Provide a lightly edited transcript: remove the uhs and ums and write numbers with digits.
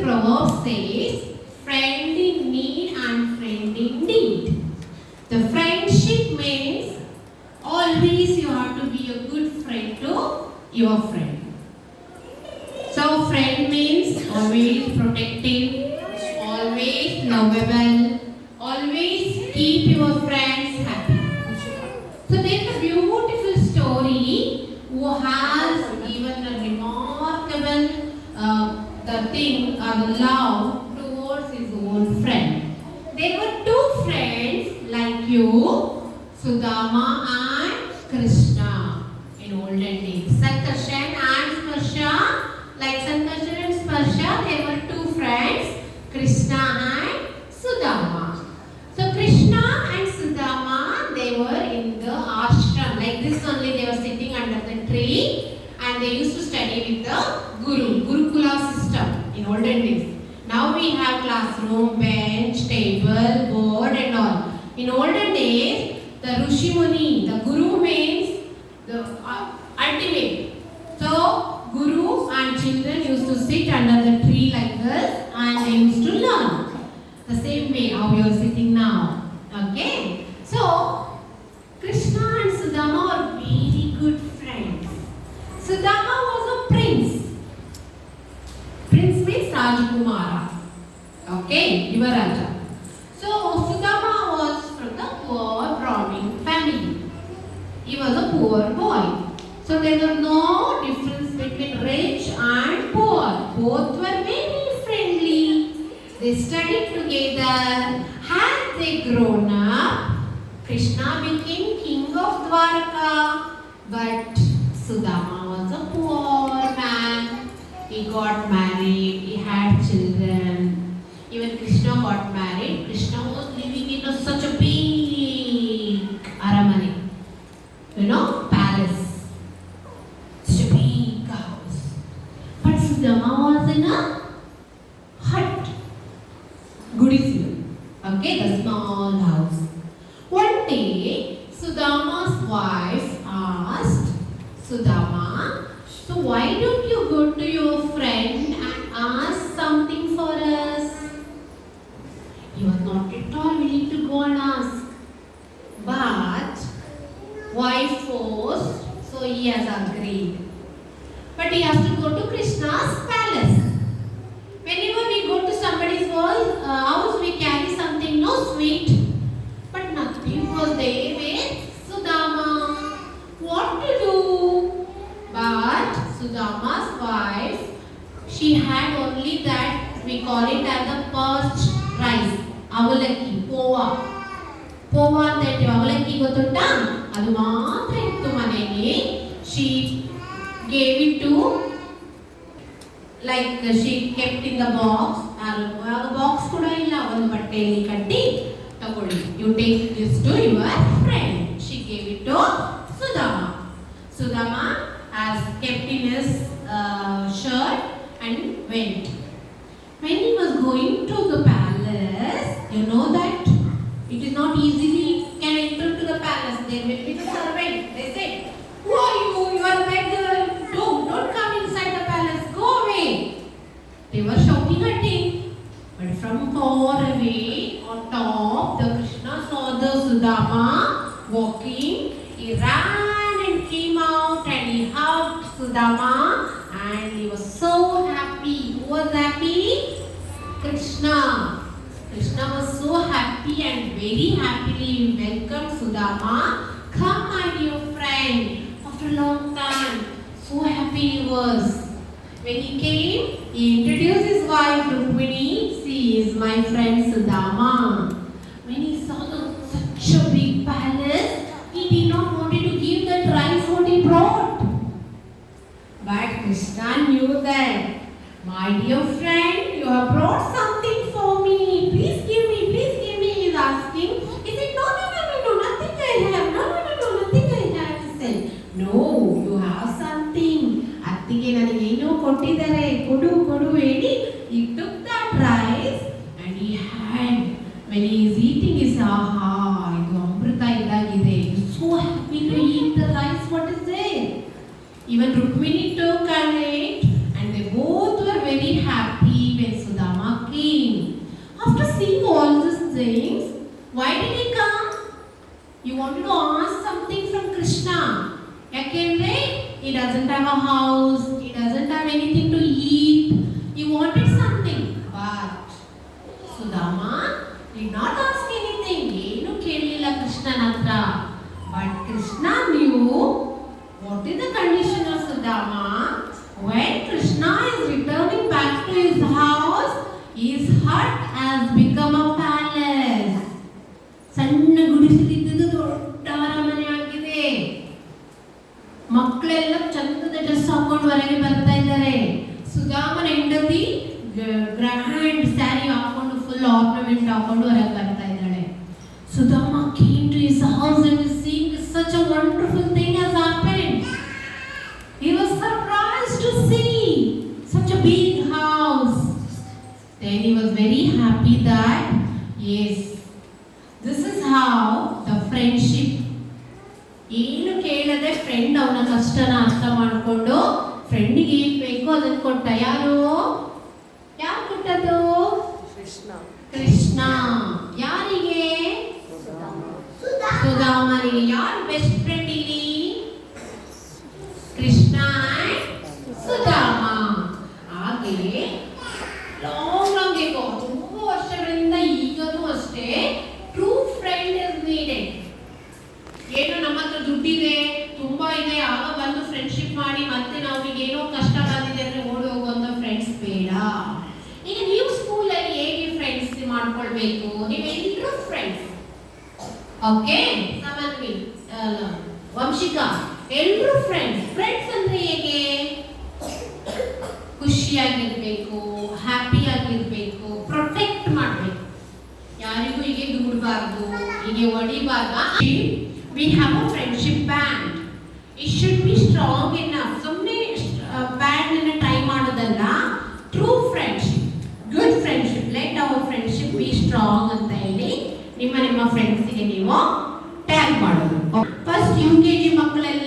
proverb says, friend in need and friend in need. The friendship means always you have to be a good friend to your friend. So friend means always protective, always lovable, always keep your friends happy. So there's a beautiful story who has given a remarkable the love towards his own friend. There were two friends like you, Sudama and Krishna in olden days. Sankarshan and Sparsha, like Sankarshan and Sparsha, there were two friends, Krishna and Sudama. So Krishna and Sudama, they were in the ashram, like this only they were sitting under the tree and they used to study with the Guru, Gurukula system in olden days. Now we have classroom, bench, table, board and all. In olden days, the Rishi Muni, the Guru means the ultimate. So Guru and children used to sit under the tree like this and they used to learn. The same way how you are sitting now. Okay? So Krishna and Sudama are very good friends. Sudama was a prince. Prince means Rajkumara. Okay, Yuvaraja. So Sudama was from the poor Brahmin family. He was a poor boy. So there was no difference between rich and poor. Both were very friendly. They studied together. Had they grown up, Krishna became king of Dwarka. But Sudama was a poor man. He got married, he had children. Even Krishna got married. Krishna was living in such a big aramane, palace. Such a big house. But Sudama was in a hut, Gudislu. Okay, the small house. One day, Sudama's wife asked Sudama, so why don't you go to your friend and ask something for us? He was not at all willing to go and ask. But wife forced, so he has agreed. But he has to go to Krishna's palace. Whenever we go to somebody's house, we carry something, no sweet. But nothing was there with Sudama. What to do? But Sudama's wife, she had only that, we call it as a parched rice, avalaki, pova. Pova ante avalaki gottutta, adu maatra ittu maneni. She gave it to, like she kept in the box. A box kuda illa, ಒಂದು ಬಟ್ಟೆಯಲ್ಲಿ ಕಟ್ಟಿ ತಗೊಳ್ಳಿ. You take this to your friend. She gave it to Sudama. Sudama has kept in his shirt and went. When he was going to the palace, you know that it is not easily can enter to the palace. There will be the servant. They said, who are you? You are beggar. Don't come inside the palace. Go away. They were shouting at him. But from far away, on top, the Krishna saw the Sudama walking. He ran and came out and he hugged Sudama and he was so happy. Who was happy? Krishna. Krishna was so happy and very happily welcomed Sudama. Come, my dear friend. After a long time, so happy he was. When he came, he introduced his wife Rukmini. She is my friend Sudama. When he saw such a big palace, he did not want to give that rice what he brought. But Krishna knew that, my dear friend, you have brought something for me. Please give me, please give me. He is asking. He said, no, nothing I have. No, nothing I have. He said, no, you have something. Attige ನನಗೆ ಏನೋ ಕೊಟ್ಟಿದ್ದಾರೆ, ಕೊಡು ಹೇಳಿ. He took that rice and he had. When he is eating, he said, aha, ಇದು ಅಮೃತ ಇದ್ದಾಗಿದೆ. He is so happy to eat the rice. What is there? Even Rukmini took and ate, and they both were very happy when Sudama You wanted to ask something from Krishna. Yakendre he doesn't have a house, he doesn't have anything to eat. He wanted something, but Sudama did not ask anything. ಏನು ಕೇಳಲಿಲ್ಲ ಕೃಷ್ಣನ ಹತ್ರ. But Krishna knew what is the condition of Sudama. When Krishna is returning back to his house, his hut has become a palace. ಸಣ್ಣ ಗುಡಿಸಲಿದ್ದು ದೊಡ್ಡ ಅರಮನೆ ಆಗಿದೆ. ಮಕ್ಕಳೆಲ್ಲ ಚಂದದ ಡ್ರೆಸ್ ಹಾಕೊಂಡು ಹೊರಗೆ ಬರ್ತಾ ಇದ್ದಾರೆ. ಸುಧಾಮನ ಹೆಂಡತಿ ಗ್ರ್ಯಾಂಡ್ ಸ್ಯಾರಿ ಹಾಕೊಂಡು ಫುಲ್ ಆರ್ನಮೆಂಟ್ ಹಾಕೊಂಡು ಹೊರಗೆ ಬರ್ತಾ ಇದ್ದಾಳೆ. Sudama came to his house and is seeing such a wonderful thing has happened. He was surprised to see such a big house. Then he was very happy that yes, this is how the friendship. ಏನು ಕೇಳದೆ friend ಅವನ ಕಷ್ಟನ ಅರ್ಥ ಮಾಡಿಕೊಂಡು ಫ್ರೆಂಡಿಗೆ ಏನು ಬೇಕೋ ಅದನ್ನು ಕೊಟ್ಟ. ಯಾರು ಕೊಟ್ಟದ್ದು? ಕೃಷ್ಣ. ಯಾರಿಗೆ? ಸುಧಾಮನಿಗೆ. ಯಾರು ಬೆಸ್ಟ್ ಫ್ರೆಂಡ್ ಇಲ್ಲಿ? ಕೃಷ್ಣ ಅಂಡ್ ಸುಧಾಮ. ಹಾಗೆ ಲಾಂಗ್ ಏಗೋ, ತುಂಬಾ ವರ್ಷಗಳಿಂದ ಈಗಲೂ ಅಷ್ಟೇ ಟ್ರೂ ಫ್ರೆಂಡ್ ಇಸ್ ನೀಡೆಡ್. ಏನು ನಮ್ಮ ಹತ್ರ ದುಡ್ಡಿದೆ, ತುಂಬಾ ಇದೆ, ಆಗ ಬಂದು ಫ್ರೆಂಡ್ಶಿಪ್ ಮಾಡಿ ಮತ್ತೆ ನಮಗೆ ಏನೋ ಕಷ್ಟ ಬಂದಿದೆ ಅಂದ್ರೆ ಓಡಿ ಹೋಗುವಂತ ಫ್ರೆಂಡ್ಸ್ ಬೇಡ. ಈಗ ನೀವು ಸ್ಕೂಲಲ್ಲಿ ಹೇಗೆ ಫ್ರೆಂಡ್ಸ್ ಮಾಡ್ಕೊಳ್ಬೇಕು? ನೀವೆಲ್ಲರೂ ಫ್ರೆಂಡ್ಸ್. ಓಕೆ, ಸಮನ್ವಿ, ವಂಶಿಕಾ, ಎಲ್ಲರೂ ಫ್ರೆಂಡ್ಸ್. ಫ್ರೆಂಡ್ಸ್ ಅಂದ್ರೆ ಹೇಗೆ? ಖುಷಿಯಾಗಿರ್ಬೇಕು, ಹ್ಯಾಪಿ ಆಗಿರ್ಬೇಕು, ಪ್ರೊಟೆಕ್ಟ್ ಮಾಡಬೇಕು. ಯಾರಿಗೂ ಹೀಗೆ ದೂಡಬಾರ್ದು, ಹೀಗೆ ಹೊಡಿಬಾರ್ದು. We have a friendship band. It should be strong enough. ಸುಮ್ಮನೆ ಬ್ಯಾಂಡ್ ಅನ್ನ ಟ್ರೈ ಮಾಡೋದಲ್ಲ. True friendship, good friendship, let our friendship be strong ಅಂತ ಹೇಳಿ ನಿಮ್ಮ ಫ್ರೆಂಡ್ಸಿಗೆ ನೀವು ಟ್ಯಾಗ್ ಮಾಡೋದು. ಫಸ್ಟ್ UKG ಮಕ್ಕಳೆಲ್ಲ